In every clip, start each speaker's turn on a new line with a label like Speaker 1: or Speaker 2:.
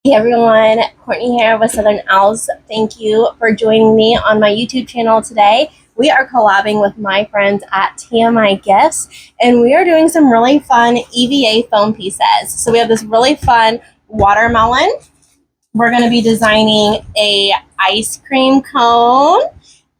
Speaker 1: Hey everyone, Courtney here with Southern Owls. Thank you for joining me on my YouTube channel today. We are collabing with my friends at TMI Gifts, and we are doing some really fun EVA foam pieces. So we have this really fun watermelon. We're going to be designing a ice cream cone,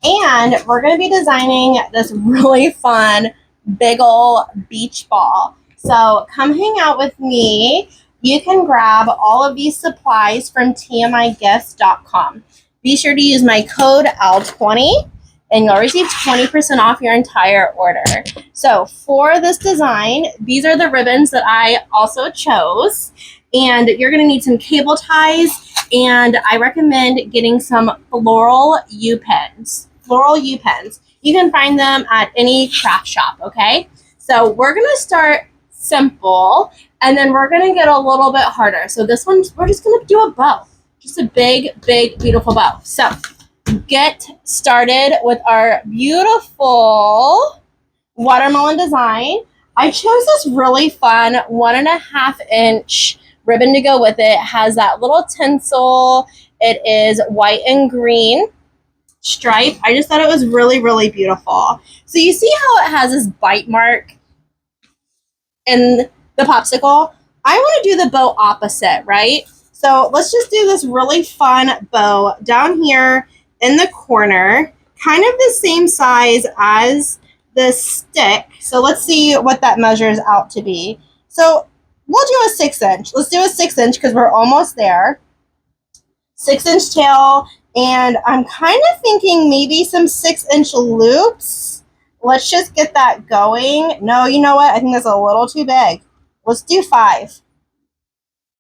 Speaker 1: and we're going to be designing this really fun big ol' beach ball. So come hang out with me. You can grab all of these supplies from tmigifts.com. Be sure to use my code OWL20 and you'll receive 20% off your entire order. So for this design, these are the ribbons that I also chose. And you're going to need some cable ties, and I recommend getting some floral U-pens. Floral U-pens. You can find them at any craft shop, okay? So we're going to start simple, and then we're going to get a little bit harder. So this one, we're just going to do a bow. Just a big, big, beautiful bow. So get started with our beautiful watermelon design. I chose this really fun 1.5 inch ribbon to go with it. It has that little tinsel. It is white and green stripe. I just thought it was really, really beautiful. So you see how it has this bite mark in the popsicle? I want to do the bow opposite, right? So let's just do this really fun bow down here in the corner, kind of the same size as the stick. So let's see what that measures out to be. So we'll do a 6 inch. Let's do a 6 inch because we're almost there. 6 inch tail, and I'm kind of thinking maybe some 6 inch loops. Let's just get that going. No, you know what? I think that's a little too big. Let's do 5.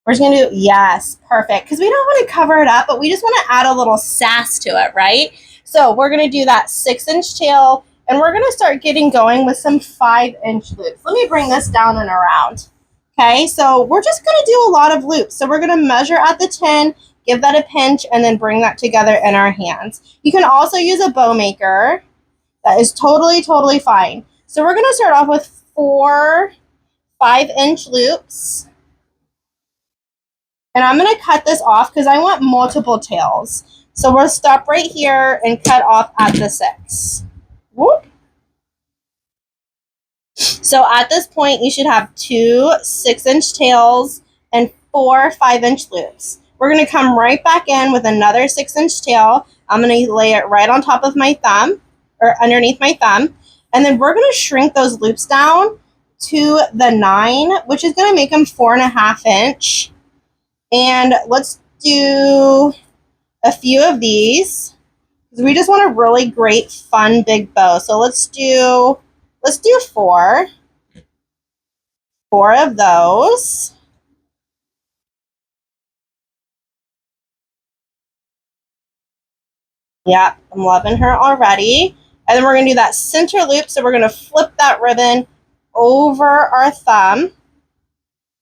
Speaker 1: We're just going to do, yes, perfect. Because we don't want to cover it up, but we just want to add a little sass to it, right? So we're going to do that 6 inch tail, and we're going to start getting going with some 5 inch loops. Let me bring this down and around. Okay, so we're just going to do a lot of loops. So we're going to measure at the 10, give that a pinch, and then bring that together in our hands. You can also use a bow maker. That is totally, totally fine. So we're going to start off with 4 5 inch loops. And I'm going to cut this off because I want multiple tails. So we'll stop right here and cut off at the 6. Whoop. So at this point, you should have 2 6 inch tails and 4 5 inch loops. We're going to come right back in with another 6 inch tail. I'm going to lay it right on top of my thumb, or underneath my thumb. And then we're going to shrink those loops down to the 9, which is going to make them 4.5 inch. And let's do a few of these, because we just want a really great, fun, big bow. So let's do 4. 4 of those. Yep, I'm loving her already. And then we're going to do that center loop. So we're going to flip that ribbon over our thumb.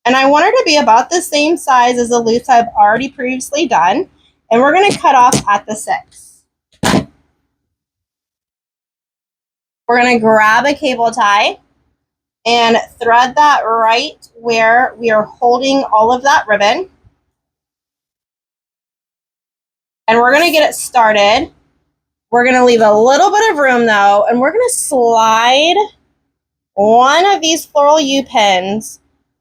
Speaker 1: And I want her to be about the same size as the loops I've already previously done. And we're going to cut off at the 6. We're going to grab a cable tie and thread that right where we are holding all of that ribbon. And we're going to get it started. We're going to leave a little bit of room though, and we're going to slide one of these floral U-pins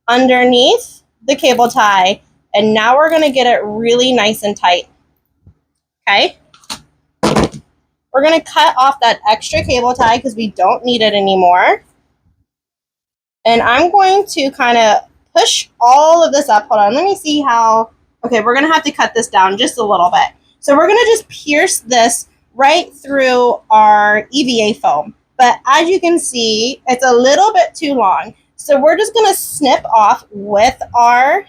Speaker 1: underneath the cable tie, and now we're going to get it really nice and tight. Okay? We're going to cut off that extra cable tie because we don't need it anymore. And I'm going to kind of push all of this up. Hold on, let me see how. Okay, we're going to have to cut this down just a little bit. So we're going to just pierce this right through our EVA foam. But as you can see, it's a little bit too long. So we're just going to snip off with our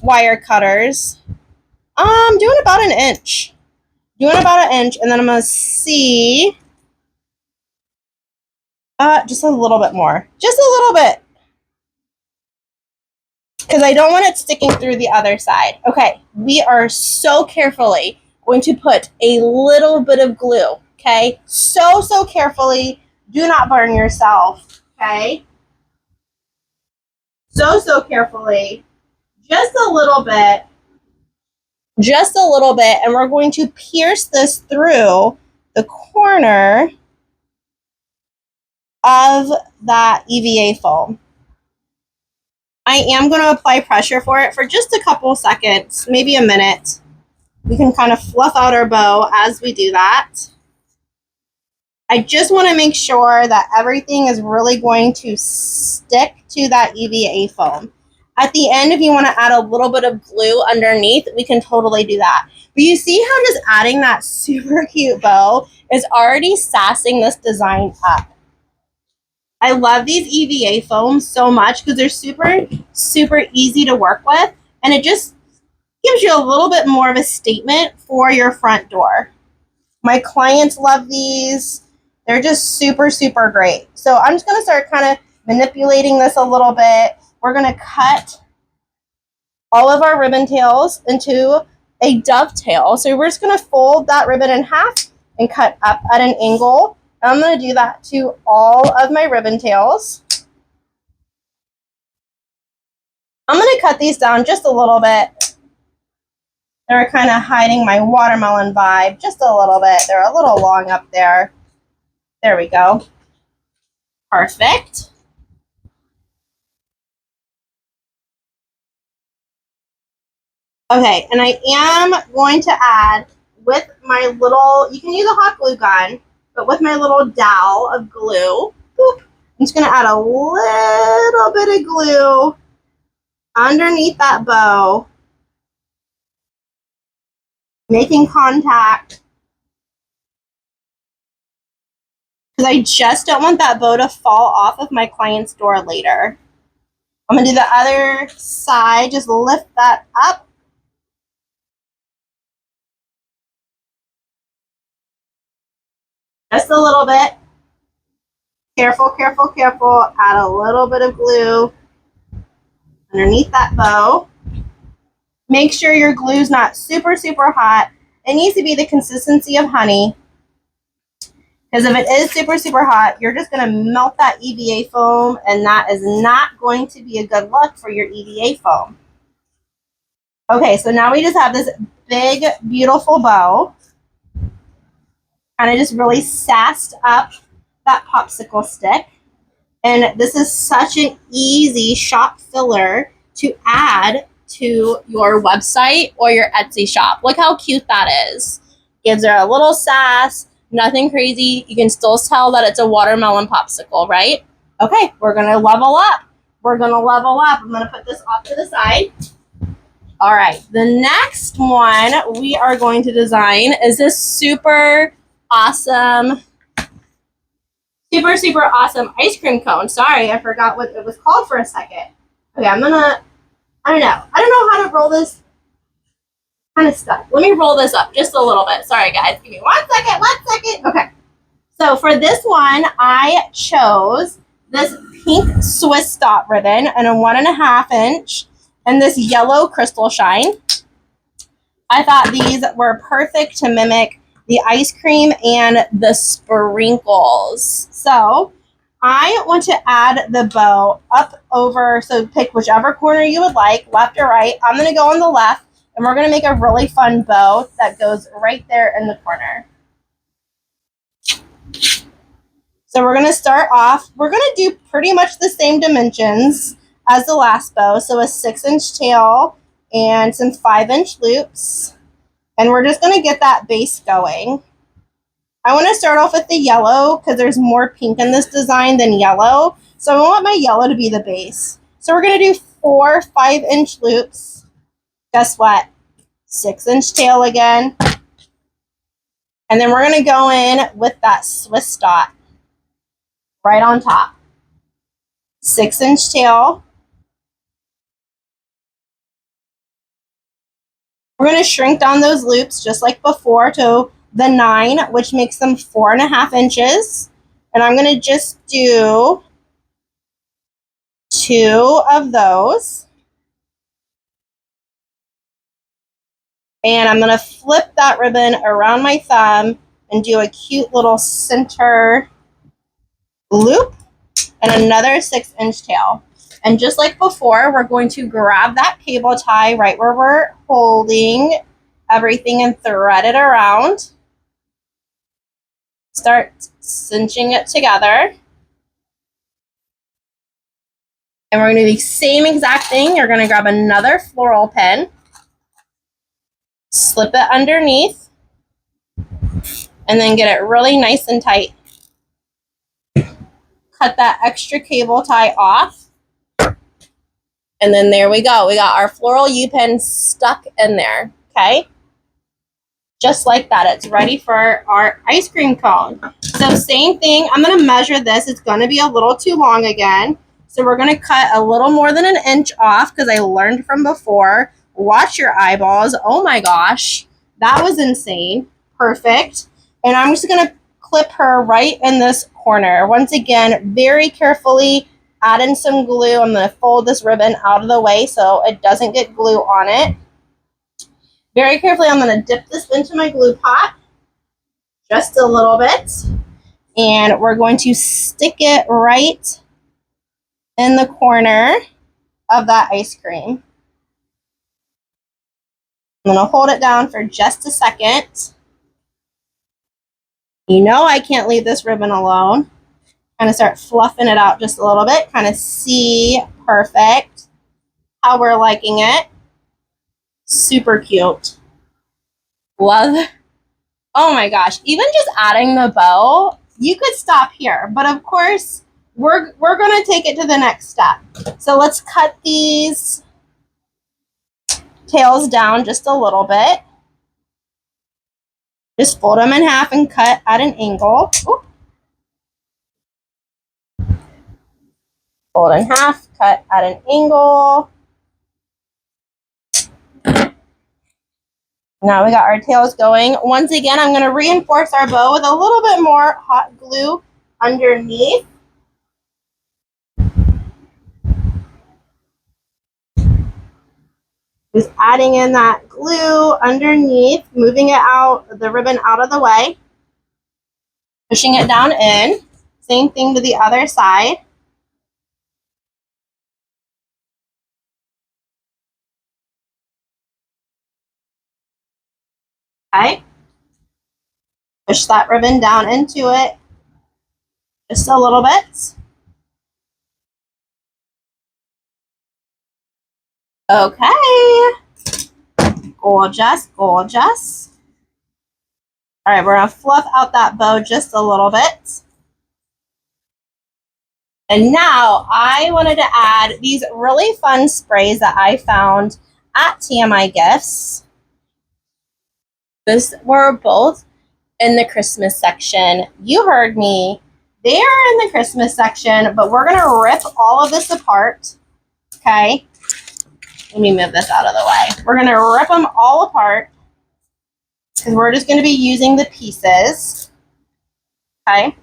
Speaker 1: wire cutters. Doing about an inch. And then I'm going to see just a little bit more. Just a little bit. Because I don't want it sticking through the other side. Okay, we are so carefully going to put a little bit of glue. Okay, so carefully. Do not burn yourself. Okay, so carefully. Just a little bit. just a little bit, and we're going to pierce this through the corner of that EVA foam. I am going to apply pressure for it for just a couple seconds, maybe a minute. We can kind of fluff out our bow as we do that. I just want to make sure that everything is really going to stick to that EVA foam. At the end, if you want to add a little bit of glue underneath, we can totally do that. But you see how just adding that super cute bow is already sassing this design up. I love these EVA foams so much because they're super, super easy to work with. And it just gives you a little bit more of a statement for your front door. My clients love these. They're just super, super great. So I'm just going to start kind of manipulating this a little bit. We're going to cut all of our ribbon tails into a dovetail. So we're just going to fold that ribbon in half and cut up at an angle. I'm going to do that to all of my ribbon tails. I'm going to cut these down just a little bit. They're kind of hiding my watermelon vibe just a little bit. They're a little long up there. There we go. Perfect. Okay, and I am going to add with my little, you can use a hot glue gun, but with my little dowel of glue, boop, I'm just going to add a little bit of glue underneath that bow, making contact, because I just don't want that bow to fall off of my client's door later. I'm going to do the other side, just lift that up. Just a little bit. Careful, careful, careful. Add a little bit of glue underneath that bow. Make sure your glue's not super, super hot. It needs to be the consistency of honey. Because if it is super, super hot, you're just going to melt that EVA foam, and that is not going to be a good look for your EVA foam. Okay, so now we just have this big, beautiful bow. Kind of just really sassed up that popsicle stick. And this is such an easy shop filler to add to your website or your Etsy shop. Look how cute that is. Gives her a little sass, nothing crazy. You can still tell that it's a watermelon popsicle, right? Okay, we're going to level up. We're going to level up. I'm going to put this off to the side. All right, the next one we are going to design is this super awesome, super, super awesome ice cream cone. Sorry, I forgot what it was called for a second. Okay, I don't know how to roll this. Kind of stuck. Let me roll this up just a little bit. Sorry, guys. Give me 1 second, 1 second. Okay. So for this one, I chose this pink Swiss dot ribbon and a 1.5 inch and this yellow crystal shine. I thought these were perfect to mimic the ice cream and the sprinkles. So I want to add the bow up over, so pick whichever corner you would like, left or right. I'm going to go on the left, and we're going to make a really fun bow that goes right there in the corner. So we're going to start off, we're going to do pretty much the same dimensions as the last bow. So a 6-inch tail and some 5-inch loops. And we're just going to get that base going. I want to start off with the yellow because there's more pink in this design than yellow. So I want my yellow to be the base. So we're going to do 4 5-inch loops. Guess what? 6-inch tail again. And then we're going to go in with that Swiss dot right on top. 6-inch tail. We're going to shrink down those loops just like before to the 9, which makes them 4.5 inches. And I'm going to just do 2 of those. And I'm going to flip that ribbon around my thumb and do a cute little center loop and another 6-inch tail. And just like before, we're going to grab that cable tie right where we're holding everything and thread it around. Start cinching it together. And we're going to do the same exact thing. You're going to grab another floral pin, slip it underneath, and then get it really nice and tight. Cut that extra cable tie off. And then there we go. We got our floral U-pin stuck in there, okay? Just like that. It's ready for our ice cream cone. So same thing. I'm going to measure this. It's going to be a little too long again. So we're going to cut a little more than 1 inch off because I learned from before. Watch your eyeballs. Oh my gosh. That was insane. Perfect. And I'm just going to clip her right in this corner. Once again, very carefully add in some glue. I'm going to fold this ribbon out of the way so it doesn't get glue on it. Very carefully, I'm going to dip this into my glue pot just a little bit. And we're going to stick it right in the corner of that ice cream. I'm going to hold it down for just a second. You know I can't leave this ribbon alone. Kind of start fluffing it out just a little bit. Kind of see perfect how we're liking it. Super cute. Love. Oh my gosh. Even just adding the bow, you could stop here. But of course, we're going to take it to the next step. So let's cut these tails down just a little bit. Just fold them in half and cut at an angle. Ooh. Fold in half, cut at an angle. Now we got our tails going. Once again, I'm going to reinforce our bow with a little bit more hot glue underneath. Just adding in that glue underneath, moving it out, the ribbon out of the way, pushing it down in. Same thing to the other side. Okay. Push that ribbon down into it just a little bit. Okay. Gorgeous, gorgeous. All right, we're going to fluff out that bow just a little bit. And now I wanted to add these really fun sprays that I found at TMI Gifts. These were both in the Christmas section. You heard me. They are in the Christmas section, but we're going to rip all of this apart. Okay. Let me move this out of the way. We're going to rip them all apart because we're just going to be using the pieces. Okay.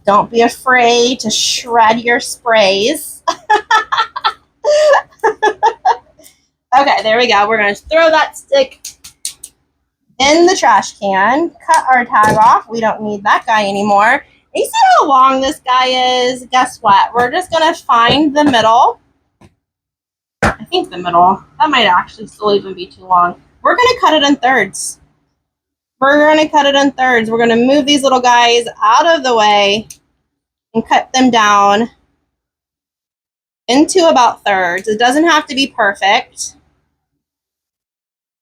Speaker 1: Don't be afraid to shred your sprays. Okay, there we go. We're going to throw that stick in the trash can. Cut our tag off. We don't need that guy anymore. You see how long this guy is? Guess what? We're just going to find the middle. I think the middle. That might actually still even be too long. We're going to cut it in thirds. We're going to cut it in thirds. We're going to move these little guys out of the way and cut them down into about thirds. It doesn't have to be perfect.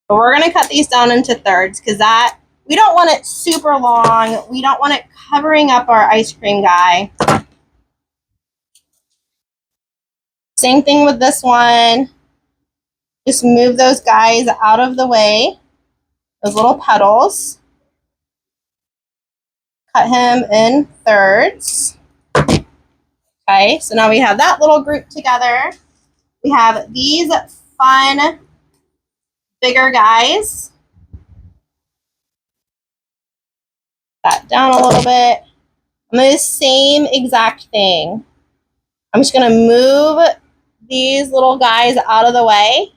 Speaker 1: But we're going to cut these down into thirds because we don't want it super long. We don't want it covering up our ice cream guy. Same thing with this one. Just move those guys out of the way. Those little petals. Cut him in thirds. Okay, so now we have that little group together. We have these fun bigger guys. That down a little bit. I'm going to do the same exact thing. I'm just going to move these little guys out of the way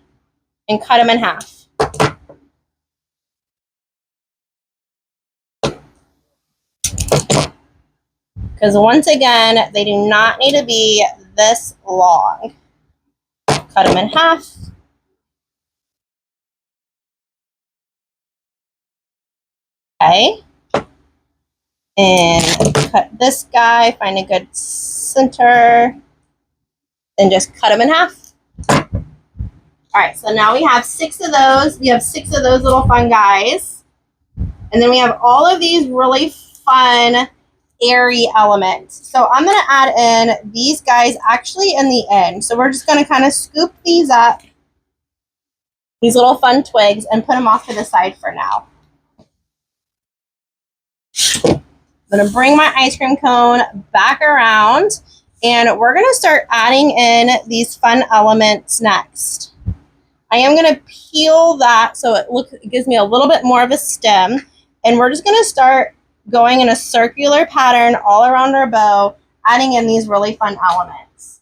Speaker 1: and cut them in half. Because once again, they do not need to be this long. Cut them in half. Okay. And cut this guy, find a good center, and just cut them in half. All right, so now we have 6 of those. We have 6 of those little fun guys. And then we have all of these really fun, airy elements. So I'm going to add in these guys actually in the end. So we're just going to kind of scoop these up, these little fun twigs, and put them off to the side for now. I'm going to bring my ice cream cone back around, and we're going to start adding in these fun elements next. I am going to peel that so it gives me a little bit more of a stem, and we're just going to start going in a circular pattern all around our bow, adding in these really fun elements.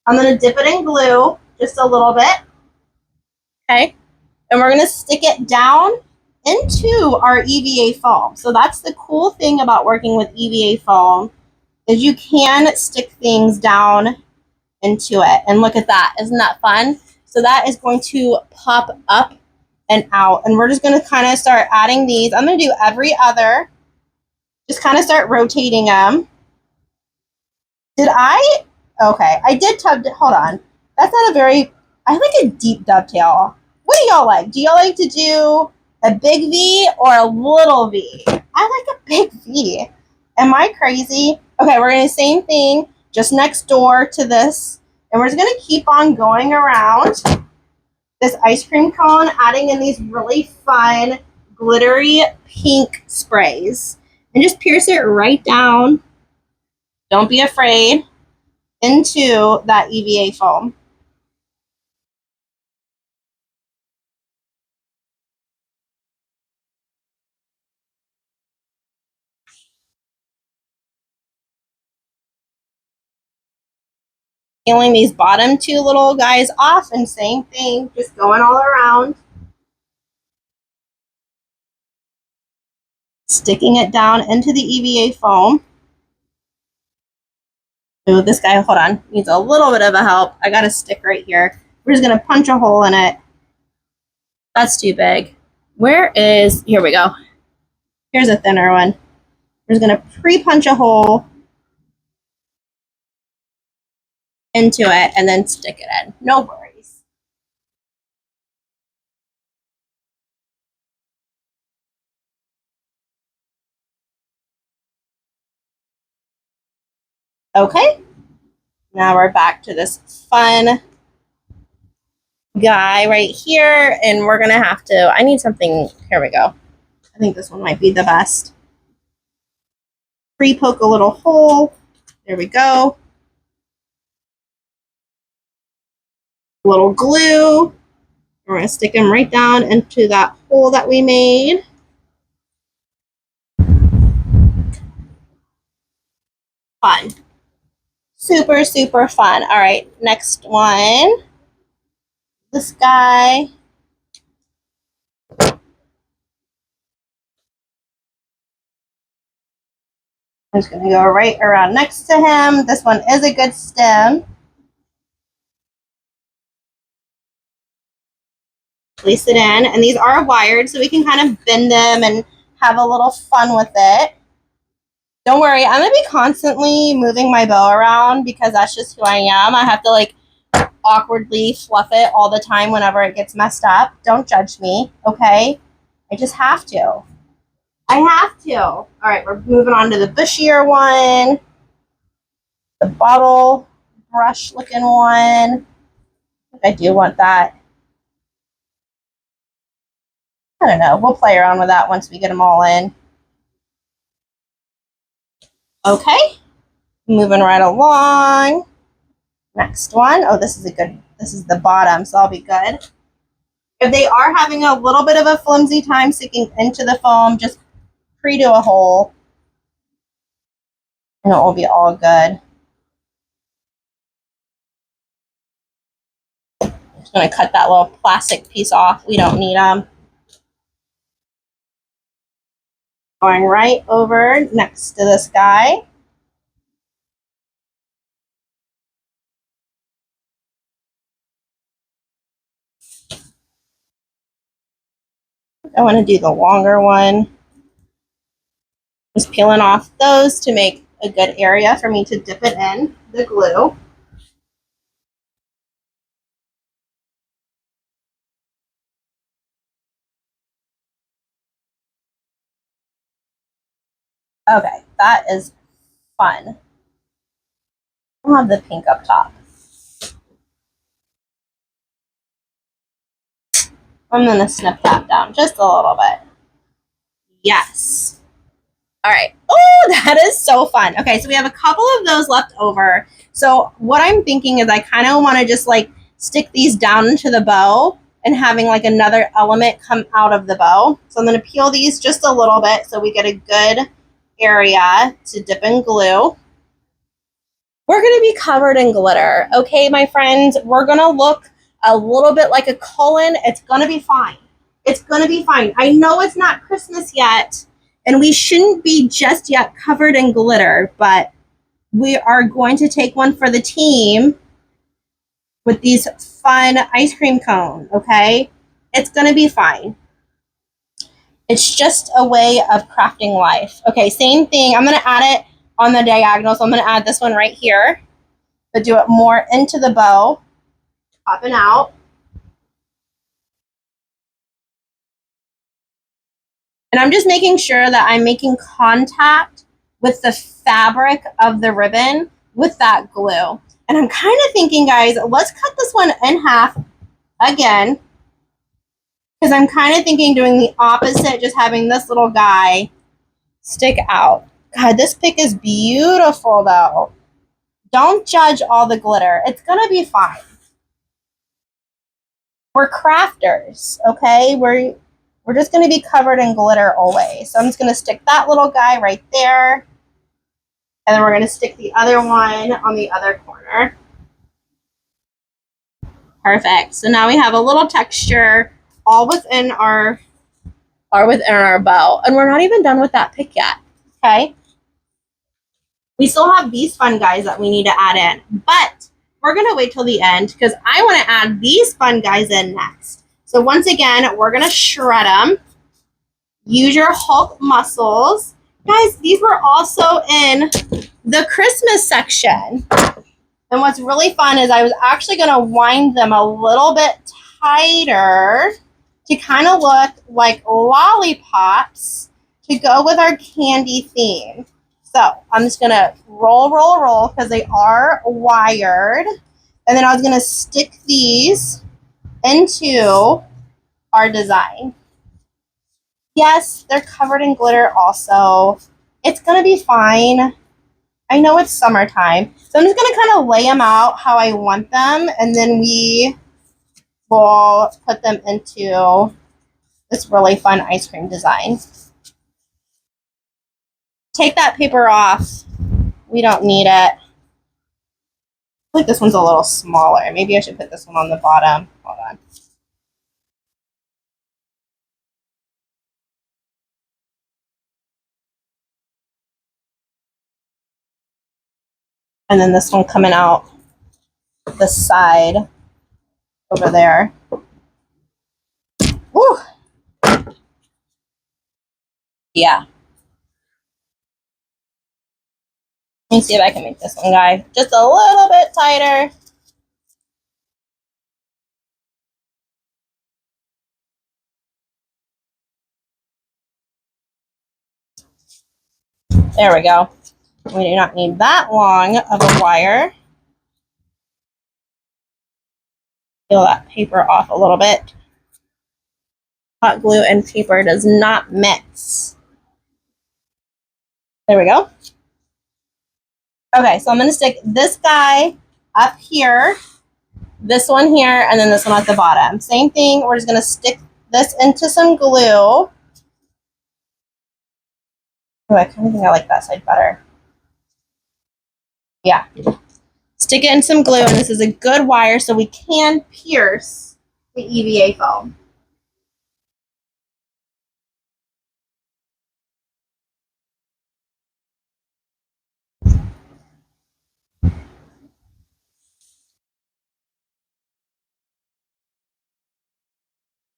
Speaker 1: I'm going to dip it in glue just a little bit, okay, and we're going to stick it down into our EVA foam. So that's the cool thing about working with EVA foam, is you can stick things down into it. And look at that. Isn't that fun? So that is going to pop up and out. And we're just going to kind of start adding these. I'm going to do every other. Just kind of start rotating them. Okay, I did hold on. That's not a very, I like a deep dovetail. What do y'all like? Do y'all like to do a big V or a little V? I like a big V. Am I crazy? Okay, we're going to do the same thing just next door to this. And we're just going to keep on going around this ice cream cone, adding in these really fun, glittery pink sprays. And just pierce it right down. Don't be afraid. Into that EVA foam. Peeling these bottom 2 little guys off, and same thing, just going all around. Sticking it down into the EVA foam. Ooh, this guy, hold on, needs a little bit of a help. I got a stick right here. We're just going to punch a hole in it. That's too big. Here we go. Here's a thinner one. We're just going to pre-punch a hole into it and then stick it in. No worries. Okay. Now we're back to this fun guy right here, and we're gonna have to, I need something, here we go. I think this one might be the best. Pre-poke a little hole. There we go. A little glue. We're gonna stick them right down into that hole that we made. Fun. Super, super fun. All right, next one. This guy. I'm just gonna go right around next to him. This one is a good stem. Place it in, and these are wired, so we can kind of bend them and have a little fun with it. Don't worry, I'm gonna be constantly moving my bow around because that's just who I am. I have to like awkwardly fluff it all the time whenever it gets messed up. Don't judge me, okay? I just have to. I have to. All right, we're moving on to the bushier one, the bottle brush looking one. I do want that. I don't know. We'll play around with that once we get them all in. Okay, moving right along. Next one. Oh, this is the bottom, so I'll be good. If they are having a little bit of a flimsy time sticking into the foam, just pre-do a hole, and it will be all good. Just going to cut that little plastic piece off. We don't need them. Going right over next to this guy. I want to do the longer one. Just peeling off those to make a good area for me to dip it in the glue. Okay, that is fun. I'll have the pink up top. I'm gonna snip that down just a little bit. Yes. All right. Oh, that is so fun. Okay, so we have a couple of those left over. So what I'm thinking is I kind of want to just like stick these down into the bow and having like another element come out of the bow. So I'm going to peel these just a little bit so we get a good area to dip in glue. We're going to be covered in glitter. Okay, my friends, we're going to look a little bit like a Cullen. It's going to be fine. It's going to be fine. I know it's not Christmas yet, and we shouldn't be just yet covered in glitter, but we are going to take one for the team with these fun ice cream cone, okay? It's going to be fine. It's just a way of crafting life. Okay, same thing. I'm going to add it on the diagonal, so I'm going to add this one right here, but do it more into the bow, popping out. And I'm just making sure that I'm making contact with the fabric of the ribbon with that glue. And I'm kind of thinking, guys, let's cut this one in half again, because I'm kind of thinking doing the opposite, just having this little guy stick out. God, this pick is beautiful, though. Don't judge all the glitter. It's going to be fine. We're crafters, okay? We're just going to be covered in glitter always. So I'm just going to stick that little guy right there. And then we're going to stick the other one on the other corner. Perfect. So now we have a little texture all within our bow. And we're not even done with that pick yet. Okay. We still have these fun guys that we need to add in. But we're going to wait till the end because I want to add these fun guys in next. So once again, we're going to shred them. Use your Hulk muscles. Guys, these were also in the Christmas section. And what's really fun is I was actually going to wind them a little bit tighter to kind of look like lollipops to go with our candy theme. So I'm just going to roll because they are wired. And then I was going to stick these into our design. Yes, they're covered in glitter also. It's going to be fine. I know it's summertime, so I'm just going to kind of lay them out how I want them, and then we will put them into this really fun ice cream design. Take that paper off. We don't need it. I feel like this one's a little smaller. Maybe I should put this one on the bottom. Hold on. And then this one coming out the side over there. Woo! Yeah. Let me see if I can make this one, guy, just a little bit tighter. There we go. We do not need that long of a wire. Peel that paper off a little bit. Hot glue and paper does not mix. There we go. Okay, so I'm going to stick this guy up here, this one here, and then this one at the bottom. Same thing, we're just going to stick this into some glue. Oh, I kind of think I like that side better. Yeah. Stick it in some glue, and this is a good wire so we can pierce the EVA foam.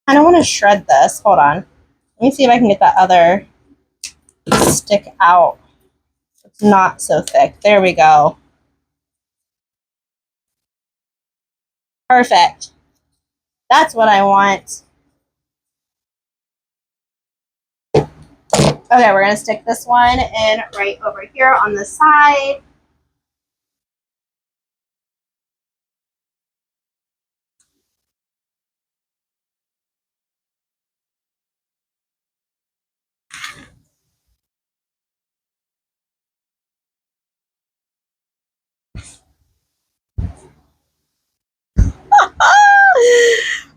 Speaker 1: I don't want to shred this. Hold on. Let me see if I can get that other stick out. It's not so thick. There we go. Perfect. That's what I want. Okay, we're going to stick this one in right over here on the side.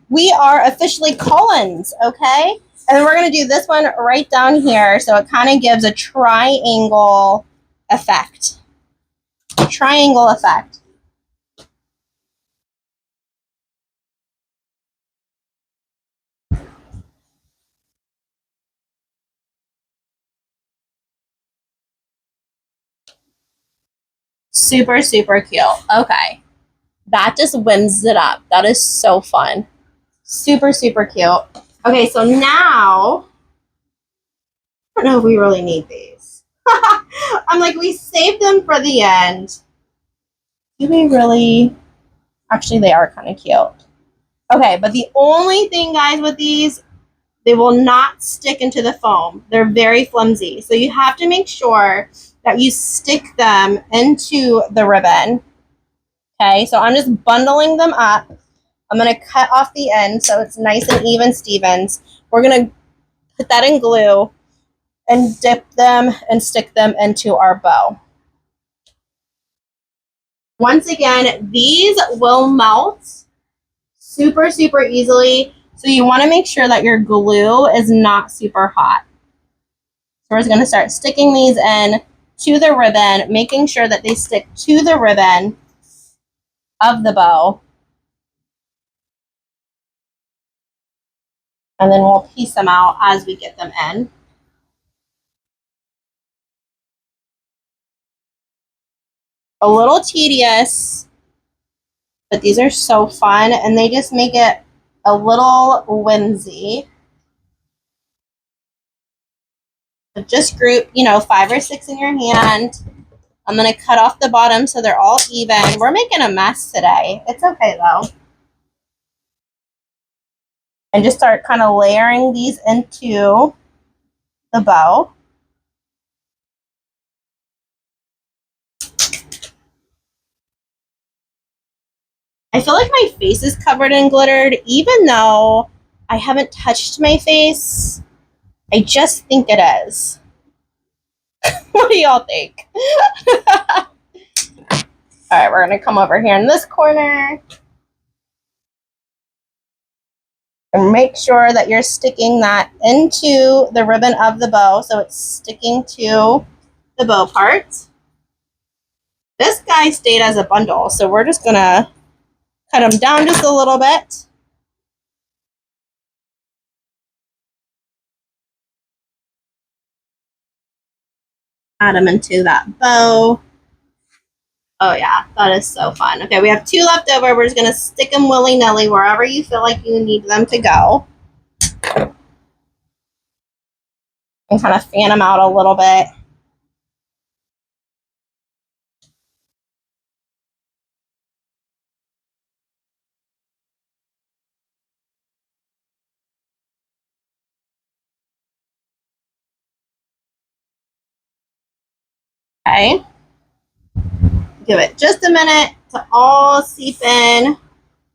Speaker 1: We are officially Collins, okay? And then we're going to do this one right down here so it kind of gives a triangle effect. Triangle effect. Super, super cute. Okay. That just wins it up. That is so fun. Super, super cute. Okay, so now, I don't know if we really need these. I'm like, we saved them for the end. Do we really? Actually, they are kind of cute. Okay, but the only thing, guys, with these, they will not stick into the foam. They're very flimsy. So you have to make sure that you stick them into the ribbon. Okay, so I'm just bundling them up. I'm going to cut off the end so it's nice and even Stevens. We're going to put that in glue and dip them and stick them into our bow. Once again, these will melt super, super easily. So you want to make sure that your glue is not super hot. So we're going to start sticking these in to the ribbon, making sure that they stick to the ribbon of the bow. And then we'll piece them out as we get them in. A little tedious, but these are so fun and they just make it a little whimsy. So just group, 5 or 6 in your hand. I'm going to cut off the bottom so they're all even. We're making a mess today. It's okay though. And just start kind of layering these into the bow. I feel like my face is covered in glittered, even though I haven't touched my face. I just think it is. What do y'all think? All right, we're going to come over here in this corner. And make sure that you're sticking that into the ribbon of the bow so it's sticking to the bow part. This guy stayed as a bundle, so we're just going to cut them down just a little bit. Add them into that bow. Oh yeah, that is so fun. Okay, we have 2 left over. We're just going to stick them willy-nilly wherever you feel like you need them to go. And kind of fan them out a little bit. Okay. Give it just a minute to all seep in.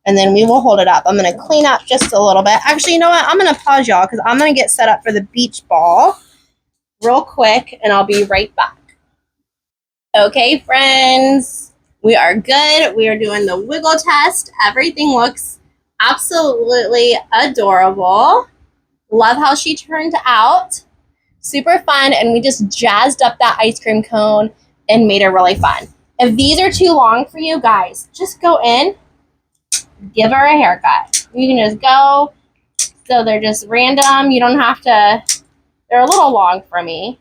Speaker 1: And then we will hold it up. I'm going to clean up just a little bit. Actually, you know what? I'm going to pause y'all because I'm going to get set up for the beach ball real quick. And I'll be right back. Okay, friends. We are good. We are doing the wiggle test. Everything looks absolutely adorable. Love how she turned out. Super fun. And we just jazzed up that ice cream cone and made it really fun. If these are too long for you guys, just go in. Give her a haircut. You can just go. So they're just random. You don't have to. They're a little long for me.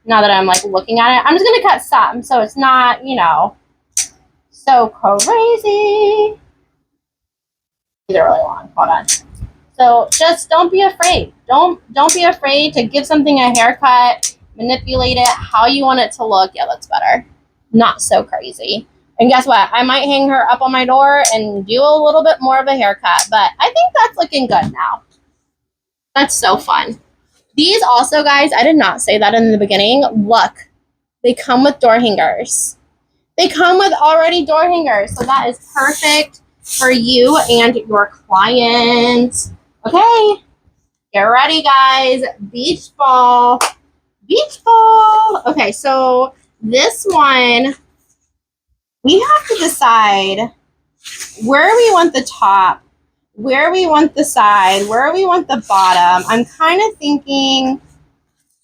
Speaker 1: Now that I'm like looking at it. I'm just going to cut some. So it's not, so crazy. These are really long. Hold on. So just don't be afraid. Don't be afraid to give something a haircut. manipulate it how you want it to look. Yeah, that's better. Not so crazy. And guess what? I might hang her up on my door and do a little bit more of a haircut, but I think that's looking good now. That's so fun. These also, guys, I did not say that in the beginning. Look, they come with door hangers. They come with already door hangers, so that is perfect for you and your client. Okay, get ready, guys. Beach ball. Beach ball. Okay, so this one, we have to decide where we want the top, where we want the side, where we want the bottom. I'm kind of thinking,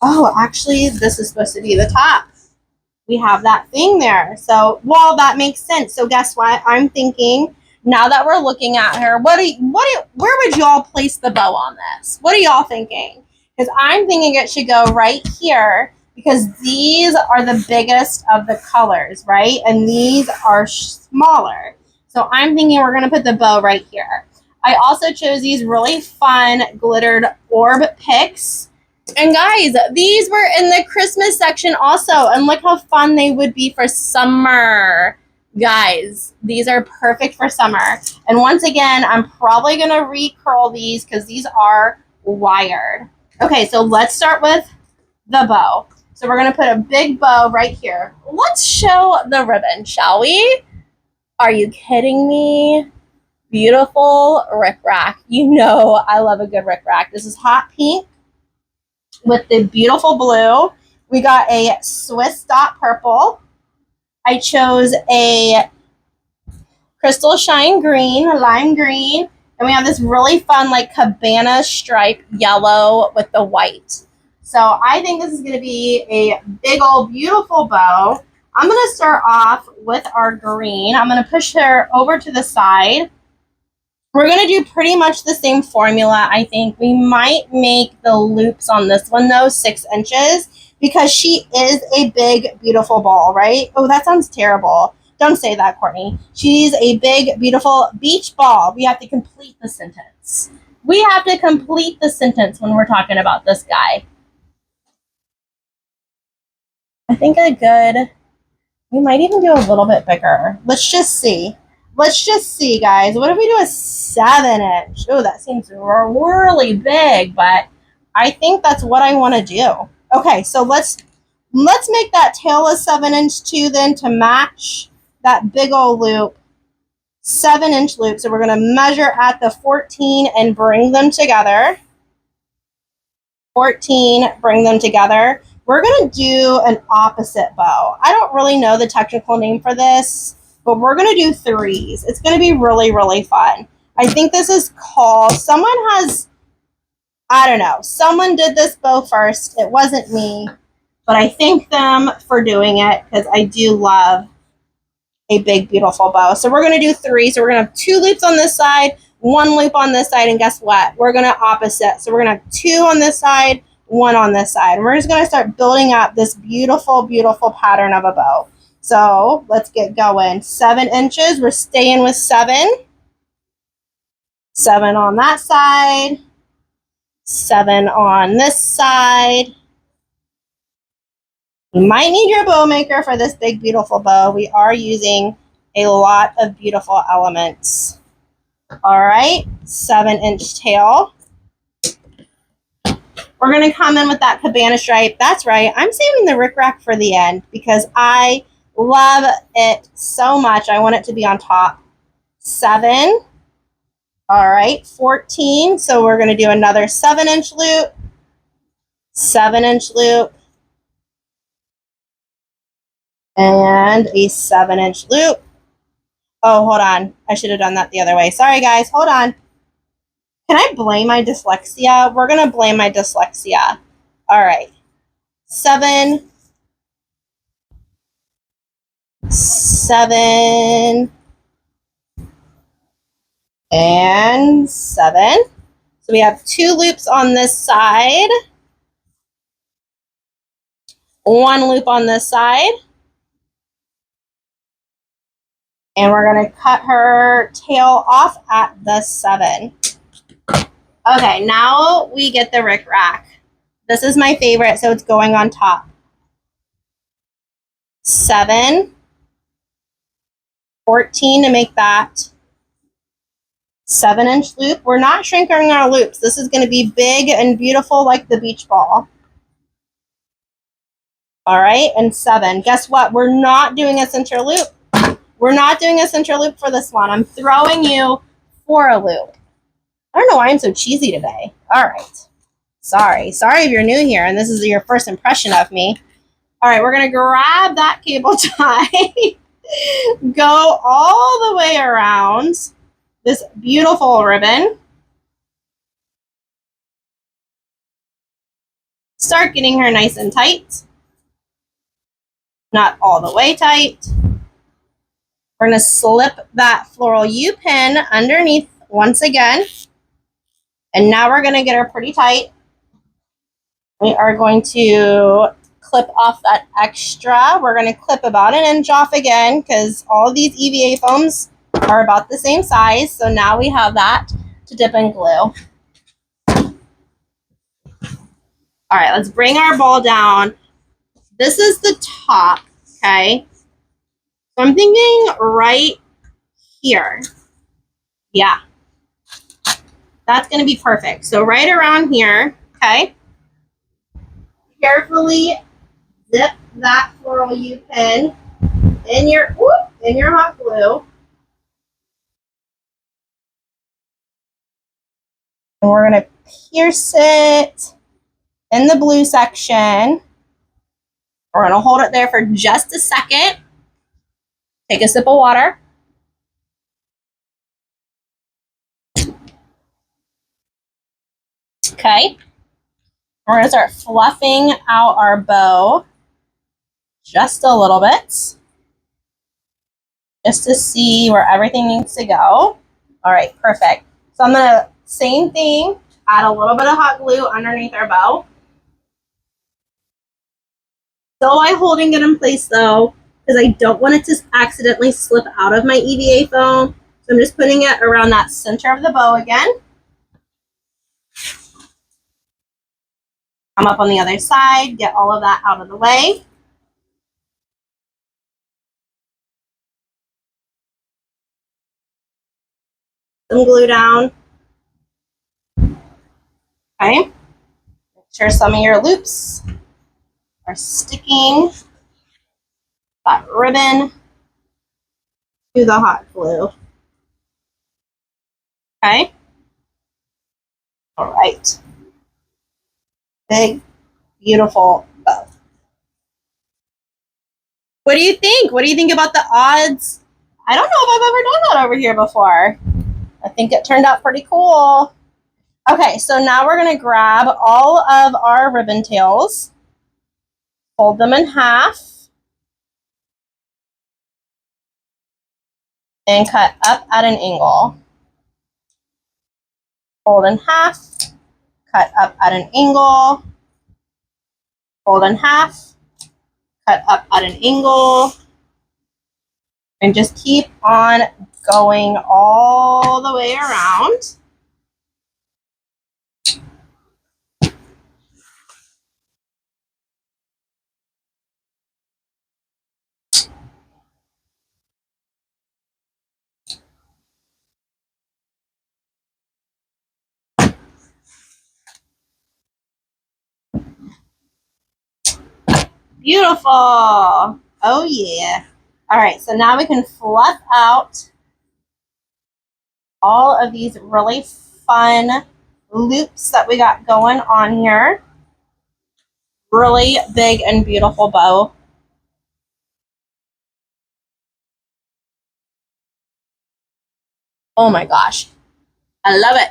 Speaker 1: oh, actually, this is supposed to be the top. We have that thing there. So, well, that makes sense. So guess what? I'm thinking, now that we're looking at her, where would y'all place the bow on this? What are y'all thinking? Because I'm thinking it should go right here because these are the biggest of the colors, right? And these are smaller. So I'm thinking we're going to put the bow right here. I also chose these really fun glittered orb picks. And guys, these were in the Christmas section also. And look how fun they would be for summer. Guys, these are perfect for summer. And once again, I'm probably going to recurl these because these are wired. Okay, so let's start with the bow. So we're going to put a big bow right here. Let's show the ribbon, shall we? Are you kidding me? Beautiful rickrack. You know I love a good rickrack. This is hot pink with the beautiful blue. We got a Swiss dot purple. I chose a crystal shine green, lime green, and we have this really fun like cabana stripe yellow with the white. So I think this is going to be a big old beautiful bow. I'm going to start off with our green. I'm going to push her over to the side. We're going to do pretty much the same formula, I think. We might make the loops on this one, though, 6 inches, because she is a big, beautiful ball, right? Oh, that sounds terrible. Don't say that, Courtney. She's a big, beautiful beach ball. We have to complete the sentence. We have to complete the sentence when we're talking about this guy. I think we might even do a little bit bigger. Let's just see. Let's just see, guys. What if we do a 7-inch? Oh, that seems really big, but I think that's what I want to do. Okay, so let's make that tail a 7-inch too then to match that big old loop. 7-inch loop. So we're going to measure at the 14 and bring them together. 14, bring them together. We're going to do an opposite bow. I don't really know the technical name for this, but we're going to do 3s. It's going to be really, really fun. I think this is called, I don't know, someone did this bow first. It wasn't me, but I thank them for doing it because I do love a big, beautiful bow. So we're going to do 3. So we're going to have 2 loops on this side, 1 loop on this side, and guess what? We're going to opposite. So we're going to have 2 on this side, 1 on this side. And we're just going to start building up this beautiful, beautiful pattern of a bow. So let's get going. 7 inches. We're staying with 7. 7 on that side. 7 on this side. You might need your bow maker for this big, beautiful bow. We are using a lot of beautiful elements. All right, 7-inch tail. We're going to come in with that cabana stripe. That's right. I'm saving the rickrack for the end because I love it so much. I want it to be on top. 7. All right, 14. So we're going to do another 7-inch loop. 7-inch loop. And a 7-inch loop. Oh, hold on. I should have done that the other way. Sorry, guys. Hold on. Can I blame my dyslexia? We're going to blame my dyslexia. All right. 7. 7. And 7. So we have 2 loops on this side. 1 loop on this side. And we're going to cut her tail off at the 7. Okay, now we get the rickrack. This is my favorite, so it's going on top. 7, 14 to make that 7-inch loop. We're not shrinking our loops. This is going to be big and beautiful like the beach ball. All right, and 7. Guess what? We're not doing a center loop. We're not doing a center loop for this one. I'm throwing you for a loop. I don't know why I'm so cheesy today. All right. Sorry if you're new here and this is your first impression of me. All right, we're going to grab that cable tie, go all the way around this beautiful ribbon. Start getting her nice and tight. Not all the way tight. We're going to slip that floral U-pin underneath once again. And now we're going to get her pretty tight. We are going to clip off that extra. We're going to clip about an inch off again because all of these EVA foams are about the same size. So now we have that to dip in glue. All right, let's bring our ball down. This is the top, okay? So I'm thinking right here. Yeah. That's going to be perfect. So right around here, okay? Carefully zip that floral U-pin in your hot glue. And we're going to pierce it in the blue section. We're going to hold it there for just a second. Take a sip of water. Okay. We're going to start fluffing out our bow just a little bit, just to see where everything needs to go. All right, perfect. So I'm going to, same thing, add a little bit of hot glue underneath our bow. Still I'm holding it in place though, because I don't want it to accidentally slip out of my EVA foam. So I'm just putting it around that center of the bow again. Come up on the other side, get all of that out of the way. Some glue down. Okay. Make sure some of your loops are sticking that ribbon to the hot glue. Okay. All right. Big, beautiful bow. What do you think? What do you think about the odds? I don't know if I've ever done that over here before. I think it turned out pretty cool. Okay, so now we're going to grab all of our ribbon tails, fold them in half, and cut up at an angle. Fold in half, cut up at an angle, fold in half, cut up at an angle, and just keep on going all the way around. Beautiful. Oh yeah. All right, so now we can fluff out all of these really fun loops that we got going on here. Really big and beautiful bow. Oh my gosh. I love it.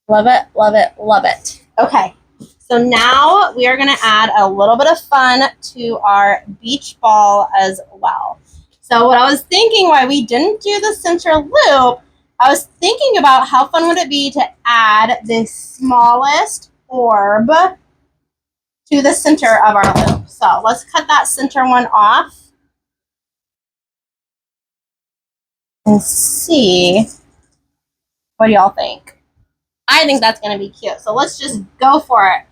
Speaker 1: Love it, love it, love it. Okay, so now we are going to add a little bit of fun to our beach ball as well. So what I was thinking, why we didn't do the center loop, I was thinking about how fun would it be to add the smallest orb to the center of our loop. So let's cut that center one off and see, what do y'all think? I think that's going to be cute. So let's just go for it.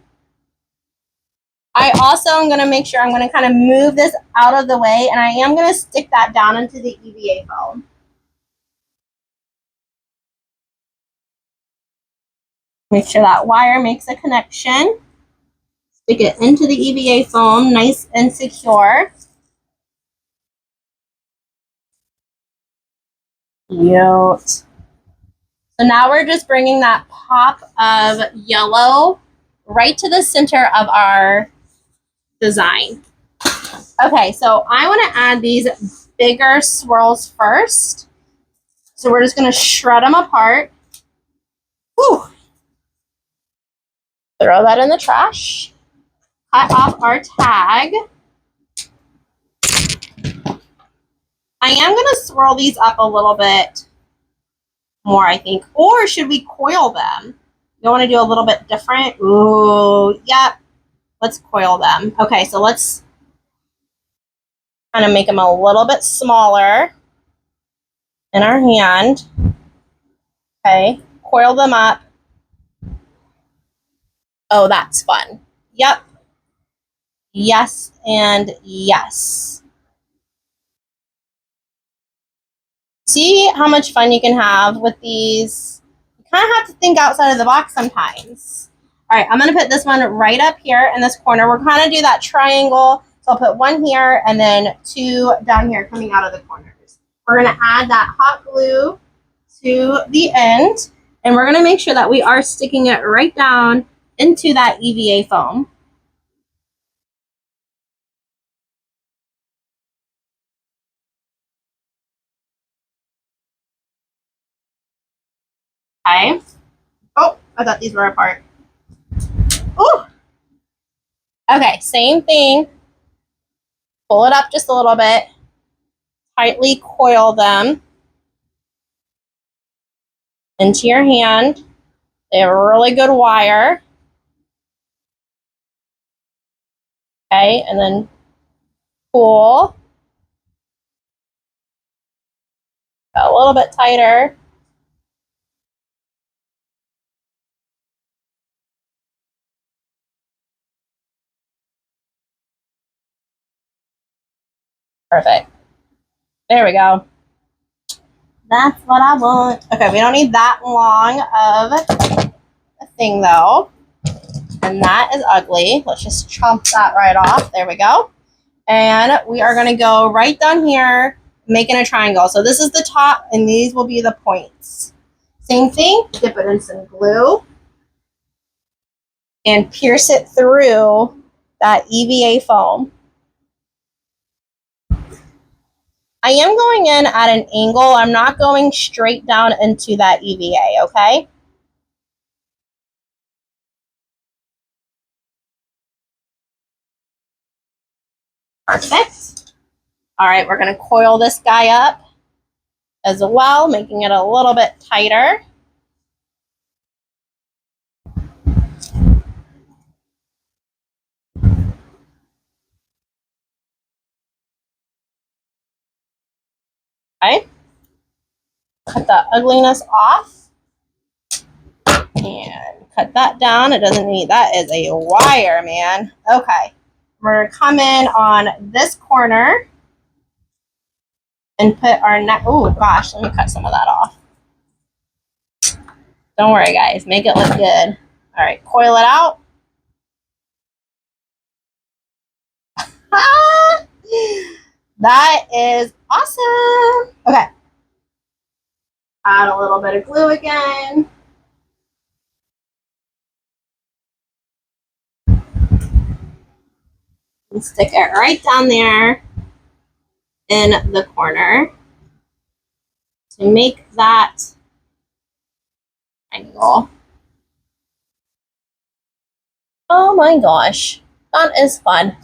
Speaker 1: I also am going to make sure I'm going to kind of move this out of the way, and I am going to stick that down into the EVA foam. Make sure that wire makes a connection. Stick it into the EVA foam, nice and secure. Cute. So now we're just bringing that pop of yellow right to the center of our design. Okay, so I want to add these bigger swirls first. So we're just going to shred them apart. Whew. Throw that in the trash. Cut off our tag. I am going to swirl these up a little bit more, I think. Or should we coil them? You want to do a little bit different? Ooh, yep. Let's coil them. Okay, so let's kind of make them a little bit smaller in our hand. Okay, coil them up. Oh, that's fun. Yep. Yes and yes. See how much fun you can have with these. You kind of have to think outside of the box sometimes. All right, I'm going to put this one right up here in this corner. We're kind of do that triangle. So I'll put one here and then two down here coming out of the corners. We're going to add that hot glue to the end. And we're going to make sure that we are sticking it right down into that EVA foam. Okay. Oh, I thought these were apart. Ooh. Okay, same thing. Pull it up just a little bit. Tightly coil them into your hand. They have a really good wire. Okay, and then pull. A little bit tighter. Perfect. There we go. That's what I want. Okay, we don't need that long of a thing though. And that is ugly. Let's just chomp that right off. There we go. And we are going to go right down here, making a triangle. So this is the top, and these will be the points. Same thing, dip it in some glue and pierce it through that EVA foam. I am going in at an angle. I'm not going straight down into that EVA, okay? Perfect. All right, we're going to coil this guy up as well, making it a little bit tighter. Okay. Cut that ugliness off. And cut that down. It doesn't need, that is a wire, man. Okay. We're going to come in on this corner and put our neck. Oh, gosh. Let me cut some of that off. Don't worry, guys. Make it look good. All right. Coil it out. That is awesome. Okay. Add a little bit of glue again. And stick it right down there in the corner to make that triangle. Oh my gosh, that is fun.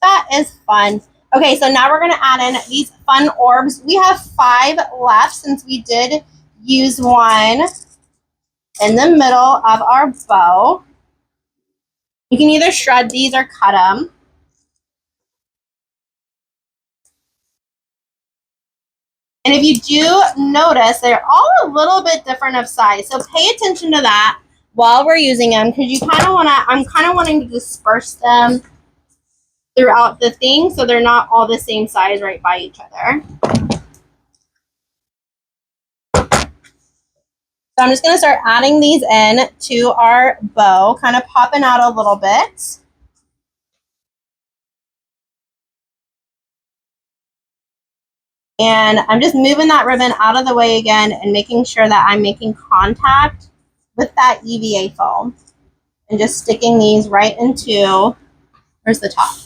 Speaker 1: That is fun. Okay, so now we're going to add in these fun orbs. We have 5 left since we did use one in the middle of our bow. You can either shred these or cut them. And if you do notice, they're all a little bit different of size. So pay attention to that while we're using them, because you kind of want to, I'm kind of wanting to disperse them throughout the thing so they're not all the same size right by each other. So I'm just going to start adding these in to our bow, kind of popping out a little bit. And I'm just moving that ribbon out of the way again and making sure that I'm making contact with that EVA foam. And just sticking these right into, where's the top?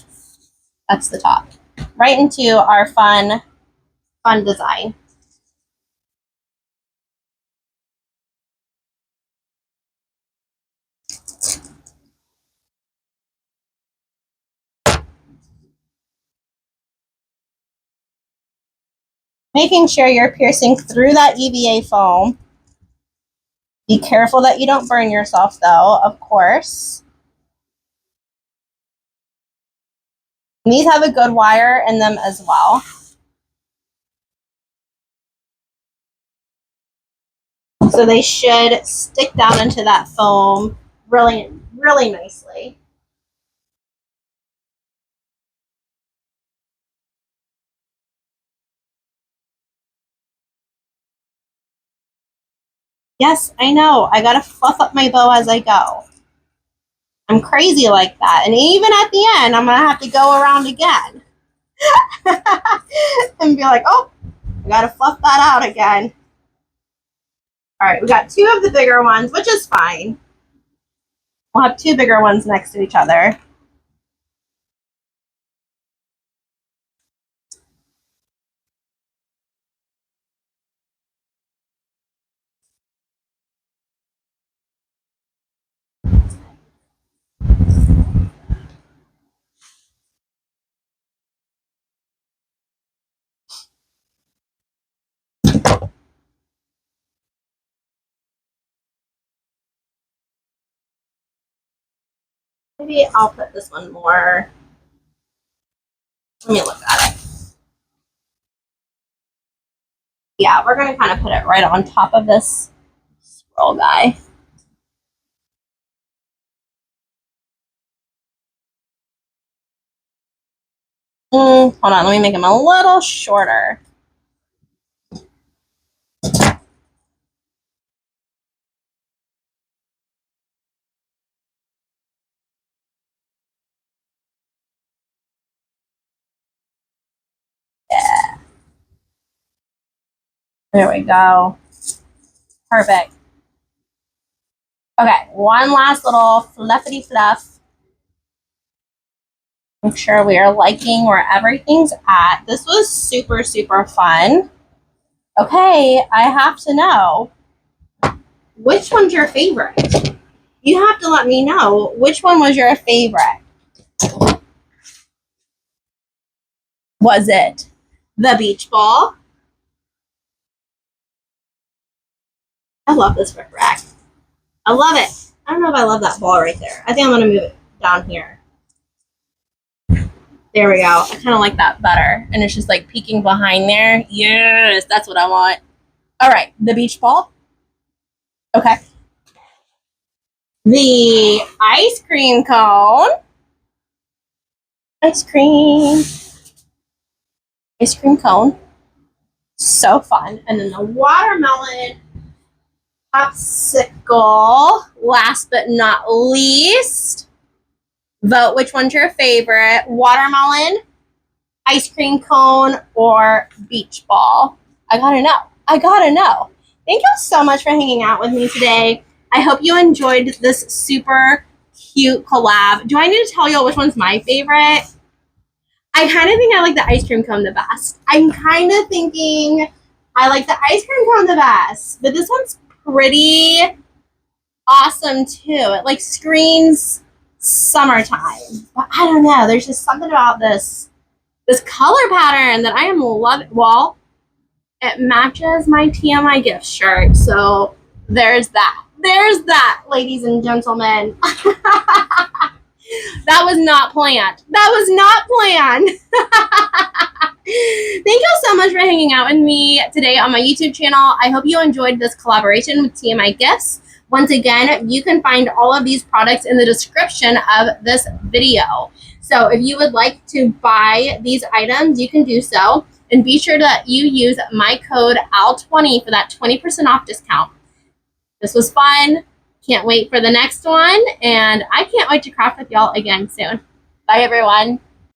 Speaker 1: That's the top. Right into our fun design. Making sure you're piercing through that EVA foam. Be careful that you don't burn yourself though, of course. And these have a good wire in them as well. So they should stick down into that foam really, really nicely. Yes, I know. I gotta fluff up my bow as I go. I'm crazy like that. And even at the end, I'm gonna have to go around again. And be like, oh, I gotta fluff that out again. All right, we got two of the bigger ones, which is fine. We'll have two bigger ones next to each other. Maybe I'll put this one more. Let me look at it. Yeah, we're gonna kind of put it right on top of this scroll guy. Hold on, let me make him a little shorter. Yeah. There we go. Perfect. Okay, one last little fluffity fluff. Make sure we are liking where everything's at. This was super, super fun. Okay, I have to know, which one's your favorite? You have to let me know which one was your favorite. Was it the beach ball? I love this brick rack. I love it. I don't know if I love that ball right there. I think I'm going to move it down here. There we go. I kind of like that better. And it's just like peeking behind there. Yes, that's what I want. All right, the beach ball. Okay. The ice cream cone. Ice cream. Ice cream cone. So fun. And then the watermelon popsicle. Last but not least. Vote which one's your favorite. Watermelon, ice cream cone, or beach ball. I gotta know. I gotta know. Thank you so much for hanging out with me today. I hope you enjoyed this super cute collab. Do I need to tell you which one's my favorite? I kind of think I like the ice cream cone the best. I'm kind of thinking I like the ice cream cone the best, but this one's pretty awesome too. It like screams summertime. But I don't know. There's just something about this color pattern that I am loving. Well, it matches my TMI gift shirt. So there's that. There's that, ladies and gentlemen. That was not planned. That was not planned. Thank you so much for hanging out with me today on my YouTube channel. I hope you enjoyed this collaboration with TMI Gifts. Once again, you can find all of these products in the description of this video. So if you would like to buy these items, you can do so. And be sure that you use my code AL20 for that 20% off discount. This was fun. Can't wait for the next one. And I can't wait to craft with y'all again soon. Bye, everyone.